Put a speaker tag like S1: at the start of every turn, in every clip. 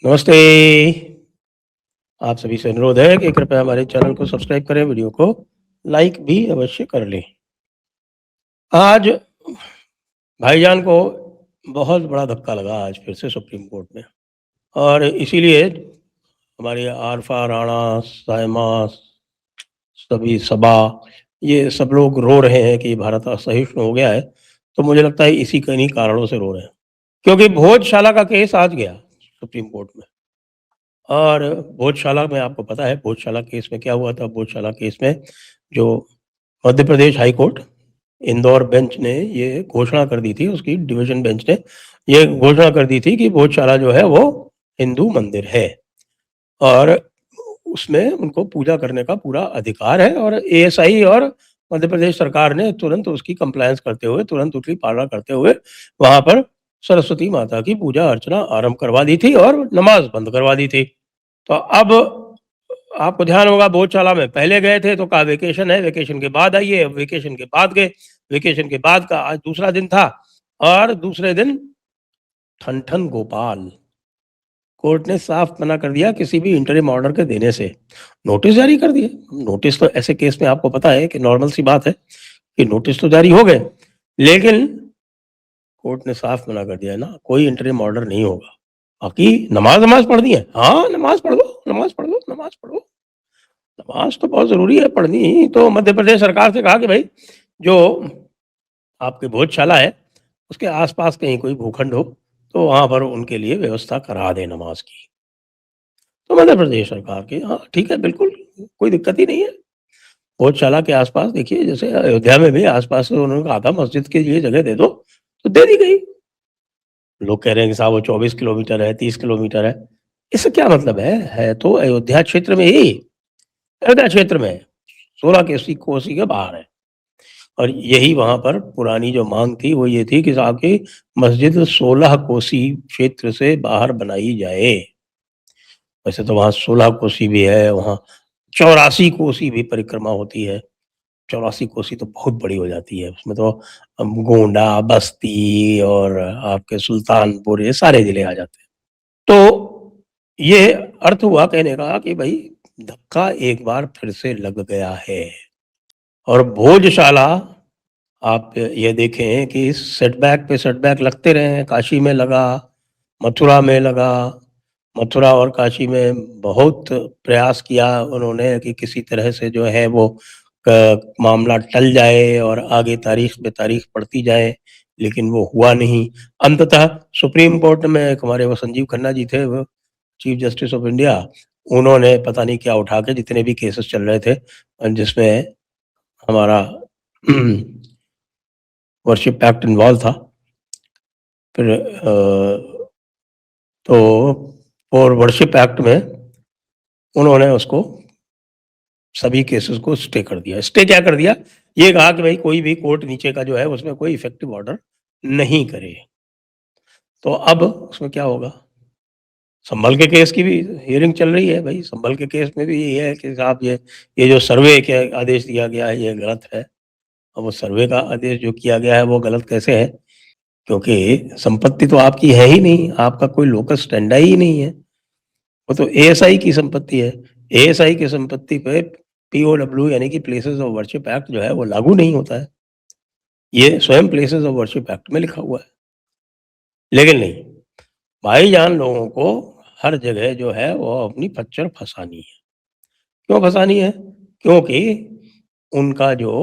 S1: नमस्ते। आप सभी से अनुरोध है कि कृपया हमारे चैनल को सब्सक्राइब करें, वीडियो को लाइक भी अवश्य कर लें। आज भाईजान को बहुत बड़ा धक्का लगा आज फिर से सुप्रीम कोर्ट में, और इसीलिए हमारे आरफा, राणा, सायमा, सभी सभा, ये सब लोग रो रहे हैं कि भारत असहिष्णु हो गया है। तो मुझे लगता है इसी किन्हीं कारणों से रो रहे हैं, क्योंकि भोजशाला का केस आज गया सुप्रीम कोर्ट में। और भोजशाला में आपको पता है भोजशाला केस में क्या हुआ था। भोजशाला केस में जो Madhya Pradesh high court Indore bench ने ये घोषणा कर दी थी, उसकी डिवीजन बेंच ने ये घोषणा कर दी थी कि भोजशाला जो है वो हिंदू मंदिर है और उसमें उनको पूजा करने का पूरा अधिकार है। और एएसआई और मध्य प्रदेश सरकार ने तुरंत उसकी कंप्लायंस करते हुए, तुरंत उसकी पालना करते हुए वहां पर सरस्वती माता की पूजा अर्चना आरंभ करवा दी थी और नमाज बंद करवा दी थी। तो अब आपको ध्यान होगा भोजशाला में पहले गए थे तो कहा वेकेशन है, वेकेशन के बाद आइए। अब वेकेशन के बाद गए, वेकेशन के बाद का आज दूसरा दिन था और दूसरे दिन ठन-ठन गोपाल। कोर्ट ने साफ मना कर दिया किसी भी इंटरिम ऑर्डर के देने से। नोटिस जारी कर दिए। नोटिस तो ऐसे केस में आपको पता है कि नॉर्मल सी बात है कि नोटिस तो जारी हो गए, लेकिन कोर्ट ने साफ मना कर दिया है ना, कोई इंटरिम ऑर्डर नहीं होगा। बाकी नमाज पढ़ दी है, हाँ नमाज पढ़ लो, नमाज पढ़ लो, नमाज पढ़ो। नमाज तो बहुत ज़रूरी है पढ़नी। तो मध्य प्रदेश सरकार से कहा कि भाई जो आपकी भोजशाला है, उसके आस-पास कहीं कोई भूखंड हो, तो वहाँ पर उनके लिए व्यवस्था करा दें नमाज की। तो मध्य प्रदेश सरकार की हाँ, ठीक है, बिल्कुल, कोई दिक्कत ही नहीं है। भोजशाला के आस-पास देखिए जैसे अयोध्या में भी आस-पास उन्होंने कहा था मस्जिद के लिए जगह दे दो, तो दे दी गई। लोग कह रहे हैं कि साहब वो 24 किलोमीटर है, 30 किलोमीटर है। इससे क्या मतलब है? है तो अयोध्या क्षेत्र में ही। अयोध्या क्षेत्र में है, 16 कोसी के बाहर है। और यही वहाँ पर पुरानी जो माँग थी वो ये थी कि साहब की मस्जिद 16 कोसी क्षेत्र से बाहर बनाई जाए। वैसे तो वहाँ 16 कोसी भी है, वहाँ 84 कोसी भी परिक्रमा होती है। 84 कोसी तो बहुत बड़ी हो जाती है। उसमें तो गोंडा, बस्ती और आपके सुल्तानपुर ये सारे ज़िले आ जाते हैं। तो ये अर्थ हुआ कहने का कि भई धक्का एक बार फिर से लग गया है। और भोजशाला आप ये देखें कि सेटबैक पे सेटबैक लगते रहे हैं। काशी में लगा, मथुरा में लगा। मथुरा और काशी में बहुत प्रयास किया उन्होंने कि किसी तरह से जो है वो मामला टल जाए और आगे तारीख पे तारीख पड़ती जाए, लेकिन वो हुआ नहीं। अंततः सुप्रीम कोर्ट में एक हमारे वो संजीव खन्ना जी थे, वो चीफ जस्टिस ऑफ इंडिया, उन्होंने पता नहीं क्या उठा के जितने भी केसेस चल रहे थे जिसमें हमारा वर्शिप एक्ट इन्वॉल्व था। फिर तो और वर्शिप एक्ट में उन्होंने उसको सभी केसेस को स्टे कर दिया। स्टे क्या कर दिया? ये कहा कि भाई कोई भी कोर्ट नीचे का जो है उसमें कोई इफेक्टिव ऑर्डर नहीं करे। तो अब उसमें क्या होगा? संभल के केस की भी हियरिंग चल रही है भाई। संभल के केस में भी ये है कि साहब ये जो सर्वे के आदेश दिया गया है ये गलत है। अब वो सर्वे का आदेश जो किया गया है वो गलत कैसे है? क्योंकि संपत्ति तो आपकी है ही नहीं, आपका कोई लोकस स्टैंडर्ड ही नहीं है। वो तो एएसआई की संपत्ति है। एएसआई की संपत्ति पे पीओडब्ल्यू यानी कि प्लेसेस ऑफ वर्शिप एक्ट जो है वो लागू नहीं होता है। ये स्वयं प्लेसेस ऑफ वर्शिप एक्ट में लिखा हुआ है। लेकिन नहीं, भाईजान लोगों को हर जगह जो है वो अपनी खच्चर फँसानी है। क्यों फँसानी है? क्योंकि उनका जो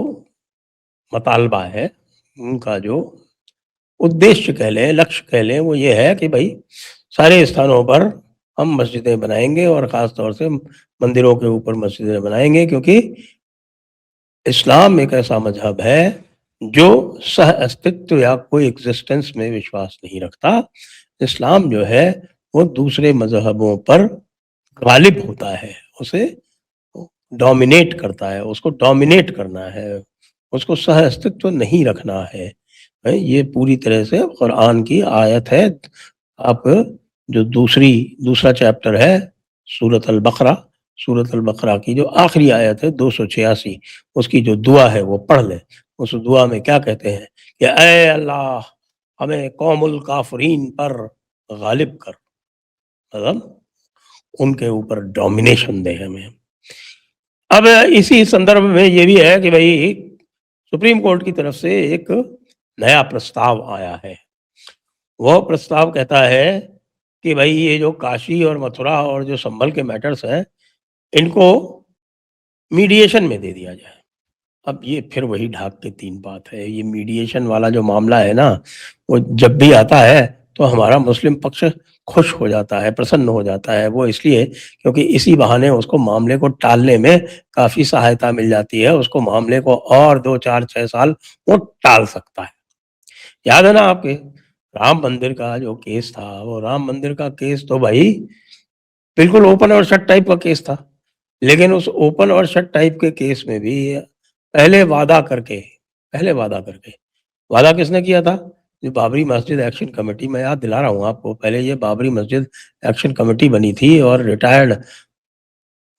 S1: मतालबा है, उनका जो उद्देश्य कह लें, लक्ष्य कह लें, वो ये है कि भई सारे स्थानों पर हम मस्जिदें बनाएँगे और ख़ास तौर से मंदिरों के ऊपर मस्जिदें बनाएँगे, क्योंकि इस्लाम एक ऐसा मज़हब है जो सह-अस्तित्व या कोएग्जिस्टेंस में विश्वास नहीं रखता। इस्लाम जो है वो दूसरे मज़हबों पर गालिब होता है, उसे डोमिनेट करता है, उसको डोमिनेट करना है, उसको सह-अस्तित्व नहीं रखना है। ये पूरी तरह से कुरान की आयत है। आप जो दूसरा चैप्टर है सूरत अल बकरा की जो आखिरी आयत है 286, उसकी जो दुआ है वो पढ़ लें। उस दुआ में क्या कहते हैं कि ऐ अल्लाह हमें कौमुल काफ़रीन पर गालिब कर। मतलब उनके ऊपर डोमिनेशन दें हमें। अब इसी संदर्भ में ये भी है कि भई सुप्रीम कोर्ट की तरफ से एक नया प्रस्ताव आया है। वह प्रस्ताव कहता है कि भई ये जो काशी और मथुरा और जो संभल के मैटर्स हैं, इनको मीडिएशन में दे दिया जाए। अब ये फिर वही ढाक के तीन बात है। ये मीडिएशन वाला जो मामला है ना, वो जब भी आता है तो हमारा मुस्लिम पक्ष खुश हो जाता है, प्रसन्न हो जाता है। वो इसलिए क्योंकि इसी बहाने उसको मामले को टालने में काफ़ी सहायता मिल जाती है। उसको मामले को और 2, 4, 6 साल वो टाल सकता है। याद है ना आपके राम मंदिर का जो केस था, वो राम मंदिर का केस तो भाई बिल्कुल ओपन और शट टाइप का केस था। लेकिन उस ओपन और शट टाइप के केस में भी पहले वादा करके पहले वादा करके वादा किसने किया था? जो बाबरी मस्जिद एक्शन कमेटी, मैं याद दिला रहा हूँ आपको, पहले ये बाबरी मस्जिद एक्शन कमेटी बनी थी और रिटायर्ड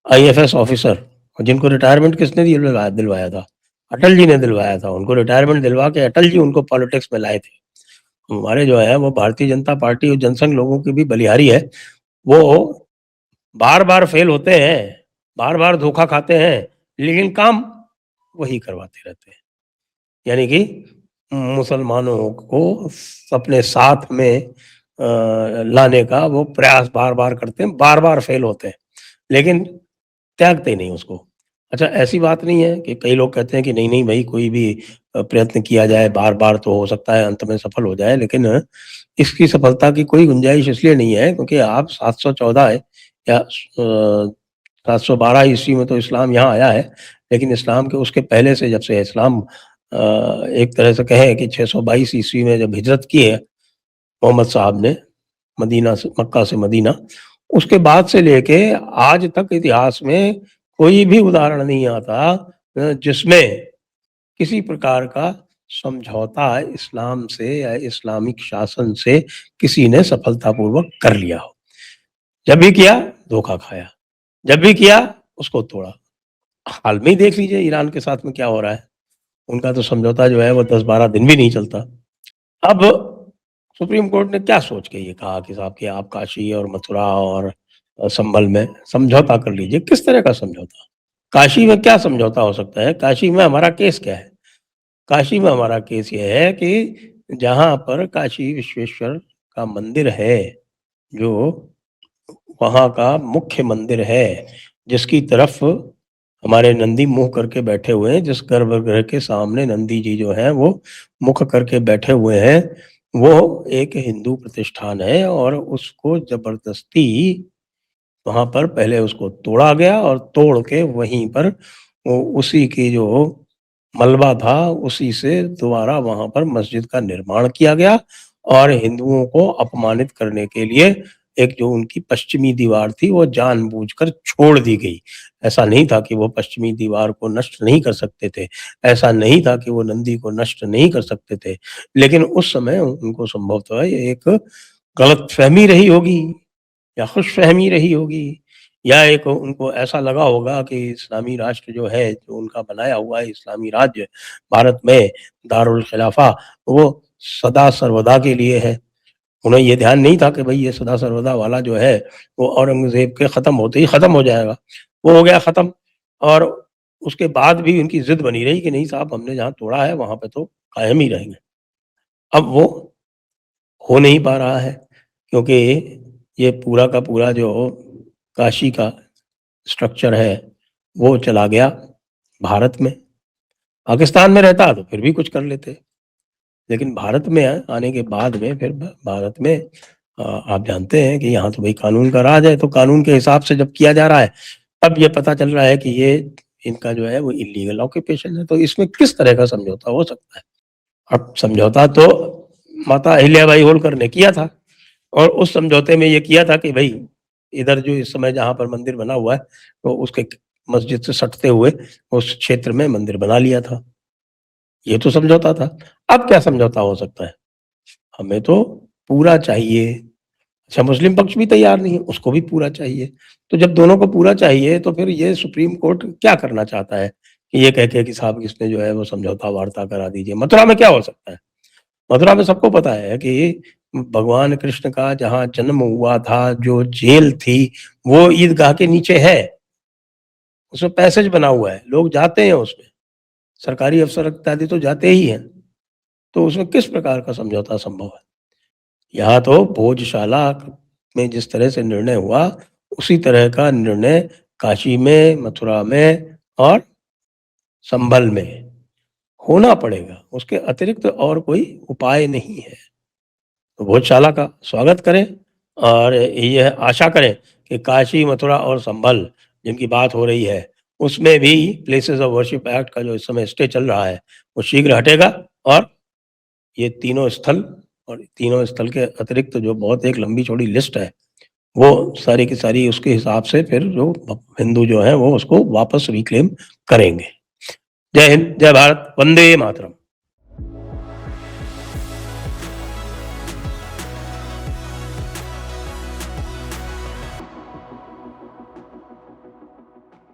S1: आईएफएस ऑफिसर, जिनको रिटायरमेंट किसने दिलवाया था? अटल जी ने दिलवाया था। उनको रिटायरमेंट दिलवा के अटल जी उनको पॉलिटिक्स में लाए थे। हमारे जो है वो भारतीय जनता पार्टी और जनसंघ लोगों की भी बलिहारी है। वो बार-बार फेल होते हैं, बार-बार धोखा खाते हैं, लेकिन काम वही करवाते रहते हैं। यानी कि मुसलमानों को अपने साथ में लाने का वो प्रयास बार-बार करते हैं, बार-बार फेल होते हैं, लेकिन त्यागते नहीं उसको। अच्छा, ऐसी बात नहीं है कि कई लोग कहते हैं कि नहीं, नहीं भई कोई भी प्रयत्न किया जाए बार-बार तो हो सकता है अंत में सफल हो जाए, लेकिन इसकी सफलता की कोई गुंजाइश इसलिए नहीं है क्योंकि आप 714 है या 712 ईस्वी में तो इस्लाम यहाँ आया है, लेकिन इस्लाम के उसके पहले से जब से इस्लाम एक तरह से कहें कि 622 ईस्वी में जब हिजरत की है मोहम्मद साहब ने मदीना से मक्का से मदीना, उसके बाद से लेके आज तक इतिहास में कोई भी उदाहरण नहीं आता जिसमें किसी प्रकार का समझौता इस्लाम से या इस्लामिक शासन से किसी ने सफलतापूर्वक कर लिया हो। जब भी किया, धोखा खाया, जब भी किया, उसको तोड़ा। हाल में ही देख लीजिए ईरान के साथ में क्या हो रहा है। उनका तो समझौता जो है वो 10-12 दिन भी नहीं चलता। अब सुप्रीम कोर्ट ने क्या सोच के ये कहा कि साहब कि आप काशी और मथुरा और संभल में समझौता कर लीजिए। किस तरह का समझौता? काशी में क्या समझौता हो सकता है? काशी में हमारा केस क्या है? काशी में हमारा केस ये है कि जहाँ पर काशी विश्वेश्वर का मंदिर है, जो वहाँ का मुख्य मंदिर है, जिसकी तरफ हमारे नंदी मुँह करके बैठे हुए हैं, जिस गर्भगृह के सामने नंदी जी जो हैं वो मुख करके बैठे हुए हैं, वो एक हिंदू प्रतिष्ठान है और उसको ज़बरदस्ती वहाँ पर पहले उसको तोड़ा गया और तोड़ के वहीं पर वो उसी की जो मलबा था, उसी से दोबारा वहाँ पर मस्जिद का निर्माण किया गया और हिंदुओं को अपमानित करने के लिए एक जो उनकी पश्चिमी दीवार थी, वो जानबूझकर छोड़ दी गई। ऐसा नहीं था कि वो पश्चिमी दीवार को नष्ट नहीं कर सकते थे, ऐसा नहीं था कि वो नंदी को नष्ट नहीं कर सकते थे, लेकिन उस समय उनको संभवतः एक गलतफ़हमी रही होगी या खुशफ़हमी रही होगी या एक उनको ऐसा लगा होगा कि इस्लामी राष्ट्र जो है, जो उनका बनाया हुआ है इस्लामी राज्य भारत में दारुल खिलाफ़ा, वो सदा सर्वदा के लिए है। उन्हें ये ध्यान नहीं था कि भई ये सदा सर्वदा वाला जो है, वो औरंगज़ेब के ख़त्म होते ही ख़त्म हो जाएगा। वो हो गया ख़त्म और उसके बाद भी उनकी ज़िद बनी रही कि नहीं साहब हमने जहाँ तोड़ा है वहाँ पे तो कायम ही रहेंगे। अब वो हो नहीं पा रहा है क्योंकि ये पूरा का पूरा जो काशी का स्ट्रक्चर है, वो चला गया भारत में। पाकिस्तान में रहता तो फिर भी कुछ कर लेते, लेकिन भारत में आने के बाद में फिर भ भारत में आप जानते हैं कि यहाँ तो भई कानून का राज है, तो कानून के हिसाब से जब किया जा रहा है, तब ये पता चल रहा है कि ये इनका जो है वो इल्लीगल ऑक्यूपेशन है, तो इसमें किस तरह का समझौता हो सकता है? अब समझौता तो माता अहिल्याबाई होलकर ने किया था और उस समझौते में ये किया था कि भई इधर जो इस समय जहाँ पर मंदिर बना हुआ है, तो उसके मस्जिद से सटते हुए उस क्षेत्र में मंदिर बना लिया था। ये तो समझौता था। अब क्या समझौता हो सकता है? हमें तो पूरा चाहिए। अच्छा, मुस्लिम पक्ष भी तैयार नहीं है, उसको भी पूरा चाहिए। तो जब दोनों को पूरा चाहिए तो फिर ये सुप्रीम कोर्ट क्या करना चाहता है? कि ये कह के कि साहब इसने जो है वो समझौता वार्ता करा दीजिए। मथुरा में क्या हो सकता है? मथुरा में सबको पता है कि भगवान कृष्ण का जहाँ जन्म हुआ था, जो जेल थी, वो ईदगाह के नीचे है। उसमें पैसेज बना हुआ है, लोग जाते हैं उसमें, सरकारी अफ़सर इत्यादि तो जाते ही हैं। तो उसमें किस प्रकार का समझौता संभव है? यहाँ तो भोजशाला में जिस तरह से निर्णय हुआ, उसी तरह का निर्णय काशी में, मथुरा में और संभल में होना पड़ेगा। उसके अतिरिक्त और कोई उपाय नहीं है। तो भोजशाला का स्वागत करें और यह आशा करें कि काशी, मथुरा और संभल जिनकी बात हो रही है, उसमें भी प्लेसेस ऑफ वर्शिप एक्ट का जो इस समय स्टे चल रहा है, वो शीघ्र हटेगा और ये तीनों स्थल और तीनों स्थल के अतिरिक्त जो बहुत एक लंबी-चौड़ी लिस्ट है, वो सारी की सारी उसके हिसाब से फिर जो हिंदू जो हैं, वो उसको वापस रिक्लेम करेंगे। जय हिंद, जय भारत, वंदे मातरम।